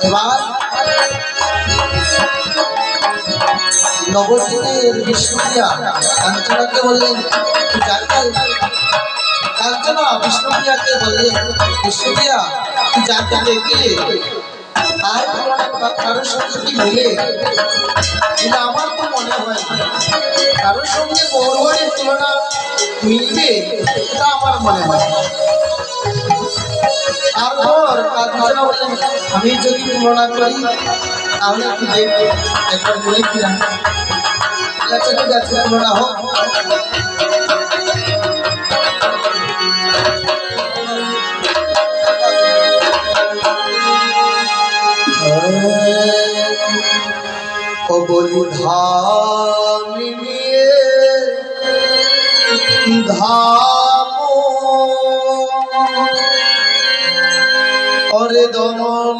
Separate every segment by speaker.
Speaker 1: এবার নবদ্বীপের বিষ্ণুপ্রিয়া কাঞ্চনাকে বললেন কাঞ্চনা বিষ্ণুপ্রিয়াকে বললেন বিষ্ণুপ্রিয়া তুই জানতে দেখলে আর কারোর সঙ্গে কি মিলে? আমার তো মনে হয় কারোর সঙ্গে গৌরবের তুলনা মিলবে, এটা আমার মনে হয়। তারপর কাঞ্চনা বললেন আমি যদি তুলনা করি তাহলে কি দেখবে একবার বলে কিনা? আচ্ছা ঠিক আছে, তুলনা হোক। বলি ধামিনী ধাম অরে দমন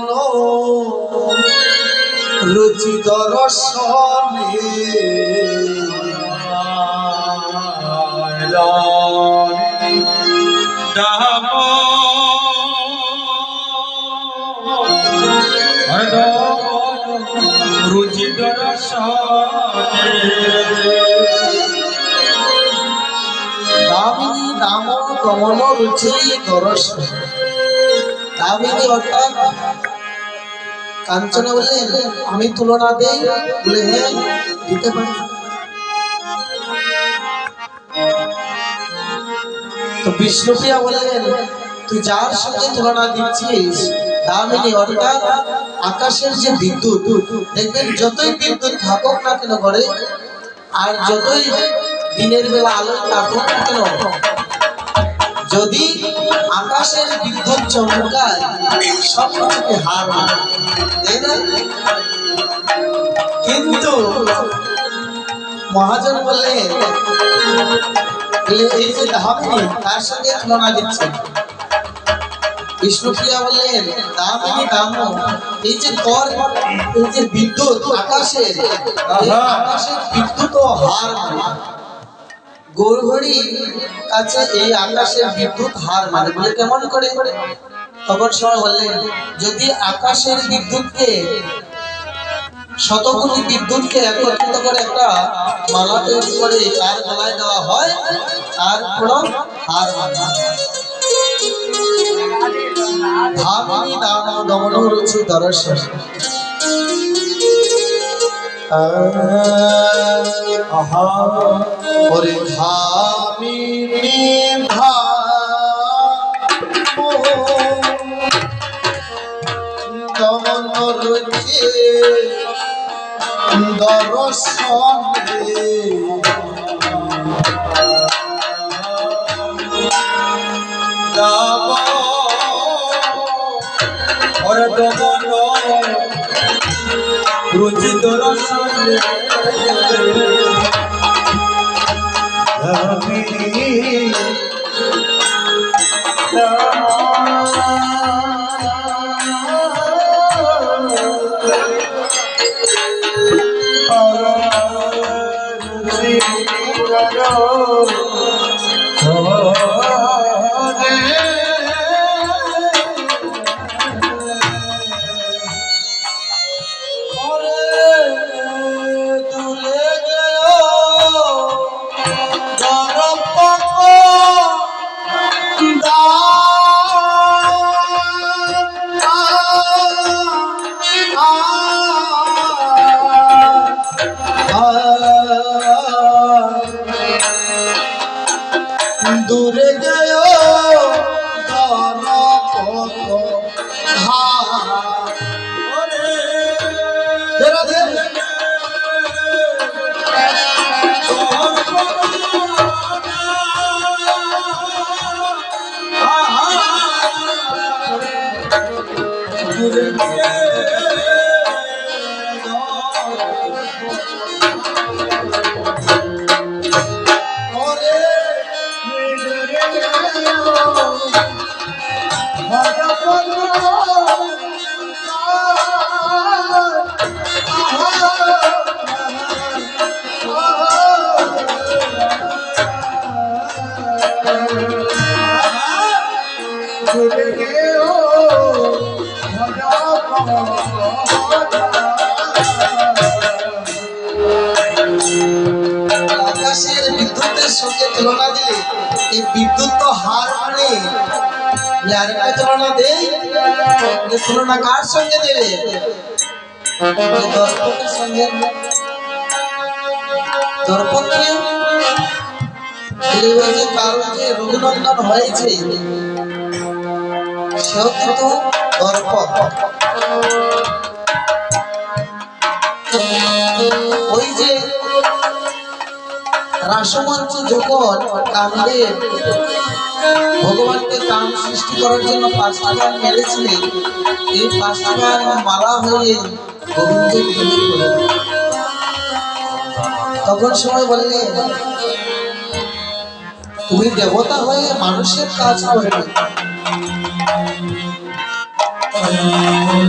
Speaker 1: রুচি দর্শনে
Speaker 2: ধাম রুচি দর্শনে
Speaker 1: দামিনী নাম দমন রুচি দর্শন। দামিনী অর্থাৎ কাঞ্চনা বললেন আমি তুলনা দেই, বলে হ্যাঁ দিতে পারি। তো বিষ্ণুপ্রিয়া বললেন তুই যার সঙ্গে তুলনা দিচ্ছিস দামিনী অর্থাৎ আকাশের যে বিদ্যুৎ, দেখবেন যতই বিদ্যুৎ থাকুক না কেন করে আর যতই দিনের বেলা আলো থাকুক না কেন, যদি আকাশের বিদ্যুৎ চমকায় সব কিছুকে হার মানে, তাই না? কিন্তু মহাজন বললেন এই যে দামিনী তার সঙ্গে তুলনা দিচ্ছে। বিষ্ণুপ্রিয়া বললেন দামিনী দাম এই যে তোর এই যে বিদ্যুৎ আকাশের বিদ্যুৎ ও হার মানে গৌরহরি কাছে এই আকাশের বিদ্যুৎ হার মানে, বলে কেমন করে? তখন সময় বললেন যদি আকাশের বিদ্যুৎকে শতকোটি বিদ্যুৎকে একত্রিত করে একটা মালা তৈরি করে তার গলায় দেওয়া হয় তার কোনো হার মানে। ধামিনী দাম দমন রুচি দর্শন ওরে ধামিনী দমন রুচি দর্শনে
Speaker 2: রুচি দর্শনে
Speaker 1: দূরে গেল আকাশের বিদ্যুতের সঙ্গে তুলনা দিলে এই বিদ্যুৎ তো হার মানে আরেকটা তুলনা দেই, তুলনা কার সঙ্গে দেবে? দর্পণের সঙ্গে। দর্পণকে কারণ যে রঘুনন্দন হয়েছে সেও কিন্তু দর্পণ। ওই যে রাসমঞ্চ যখন কামদেব ভগবানকে কাম সৃষ্টি করার জন্য 5টা গান মেরেছিলেন, এই 5টা গান মালা হয়ে গোবিন্দের গলে পড়ে। তখন সময় বললেন, তুমি দেবতা হয়ে মানুষের কাজ করবে,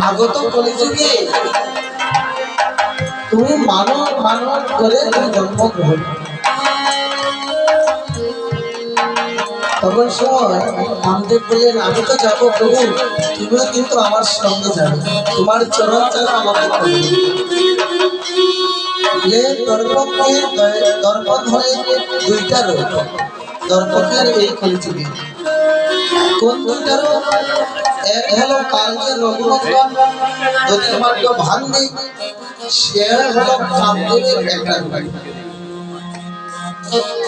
Speaker 1: আগত কলিযুগে তুমি মানব মানব করে তুমি জন্মগ্রহণ। তখন সময় কামদেব বললেন, আমি তো যাবো প্রভু, তুমিও কিন্তু আমার সঙ্গে যাবে, তোমার চরণ ছাড়া আমাকে করবে। দর্পণ হয়ে 2টা রোগ, দর্পণের এই কলিযুগে কোন 2টা রোগ? এক হলো কালজের রঘুনন্দন, যদি মাত্র ভাঙবে সে হলো কামদেবের একটা রূপ।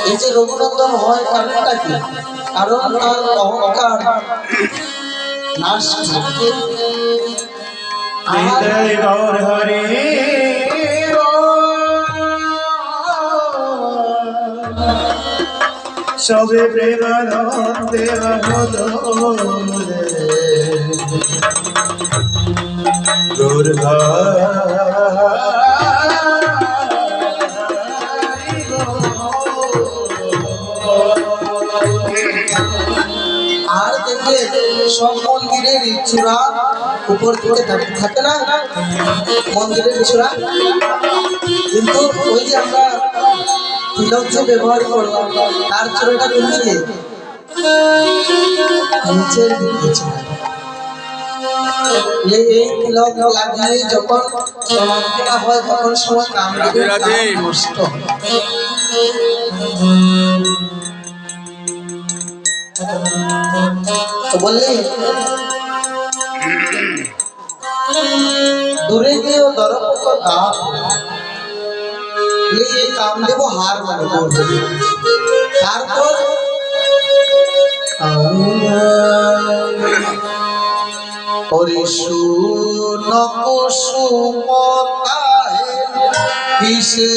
Speaker 1: এই যে রঘুনন্দন হয় কারণটা কি? কারণ তার অহংকার নাশ করতে।
Speaker 2: সবে প্রেমানন্দে দুর্গা
Speaker 1: আর দেখবে সব মন্দিরের চূড়া উপর দিকে থাকে না, মন্দিরের চূড়া, কিন্তু ওই যে আমরা তিলক যে ব্যবহার করলাম তার চূড়াটা কোন দিকে? নিচের দিকে চূড়া। এই তিলক লাগিয়ে যখন সমাপ্তিটা হয় তখন সময় কামদেবের কাম নষ্ট হয়। তো বললে দূরে গিয়েও দরপক দাম, এই কামদেব হার মানে করবে। তারপর কিসে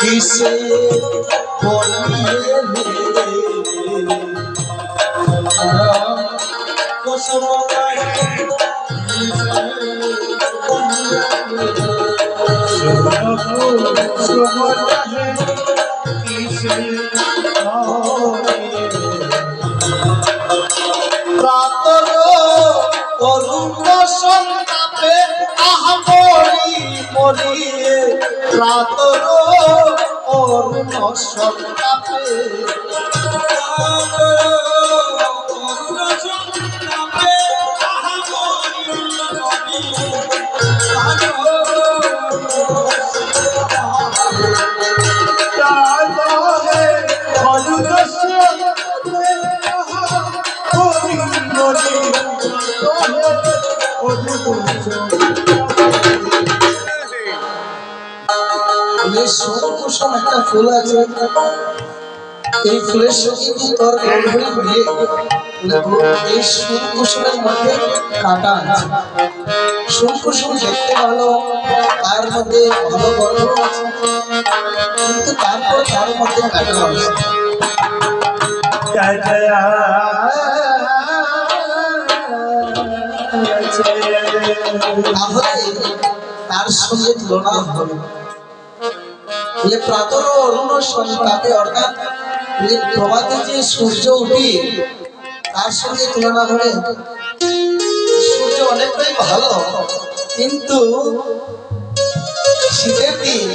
Speaker 1: किसे কুসুম একটা ফুল আছে, এই ফুলের সঙ্গে তোর গর্ভে মিলে এই সুর কুসুমের মধ্যে কাঁটা আছে। সুর কুসুম দেখতে ভালো, তার মধ্যে ভালো গর্ভ আছে, কিন্তু তারপর তার মধ্যে কাঁটা আছে। তাহলে তার সঙ্গে তুলনা হবে প্রাতর অরুণ সন্তাপে, অর্থাৎ প্রভাতে যে সূর্য উঠে তার সঙ্গে তুলনা করে। সূর্য অনেকটাই ভালো, কিন্তু শীতের দিন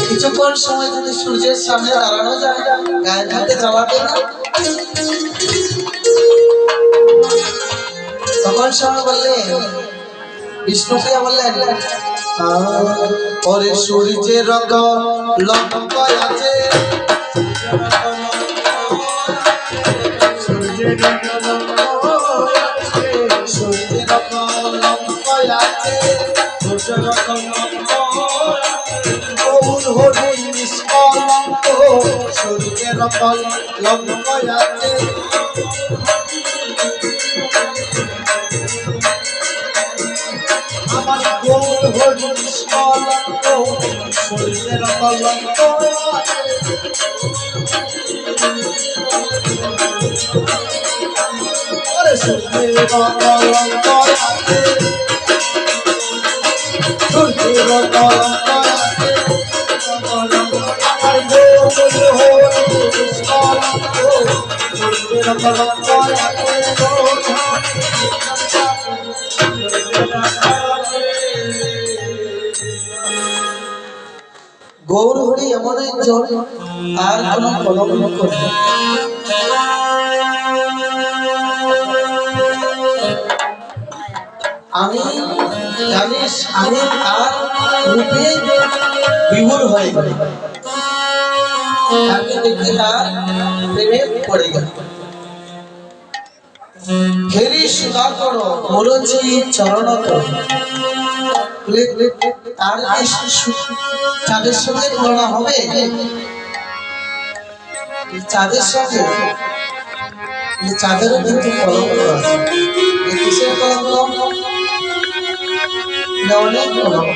Speaker 1: কিছুক্ষণ সময় যদি সূর্যের সামনে দাঁড়ানো যায়, গায়ের হাতে জ্বালাবে না? তখন সময় বললেন, বিষ্ণুপ্রিয়া বললেন, ওরে সূর্যের রকম লম্ব আছে,
Speaker 2: সূর্যের
Speaker 1: সূর্যের রকম লম্ব আছে, গৌর হরি নিষ্কলঙ্ক, সূর্যের রকম লম্ব আছে। আমার গৌর হরি নিষ্কলঙ্ক, সূর্যের কলঙ্ক আছে। ওরে সূর্যের কলঙ্ক আছে, সূর্যের কলঙ্ক আছে। আমার গৌর হরি নিষ্কলঙ্ক, সূর্যের কলঙ্ক আছে। গৌর হরি এমন একজন, আর কোনো কলঙ্ক করবে। আমি জানিস, আমি তার রূপে বিভোর হয়ে গেল, তাকে দেখে তার প্রেমে পড়ে গেল। ফেরি সুধা করো মরছি চরণ করো, তার চাঁদের সঙ্গে তুলনা হবে? চাঁদের সঙ্গে? চাঁদেরও কিন্তু কলঙ্ক আছে। কিসের কলঙ্ক? অনেক কলঙ্ক।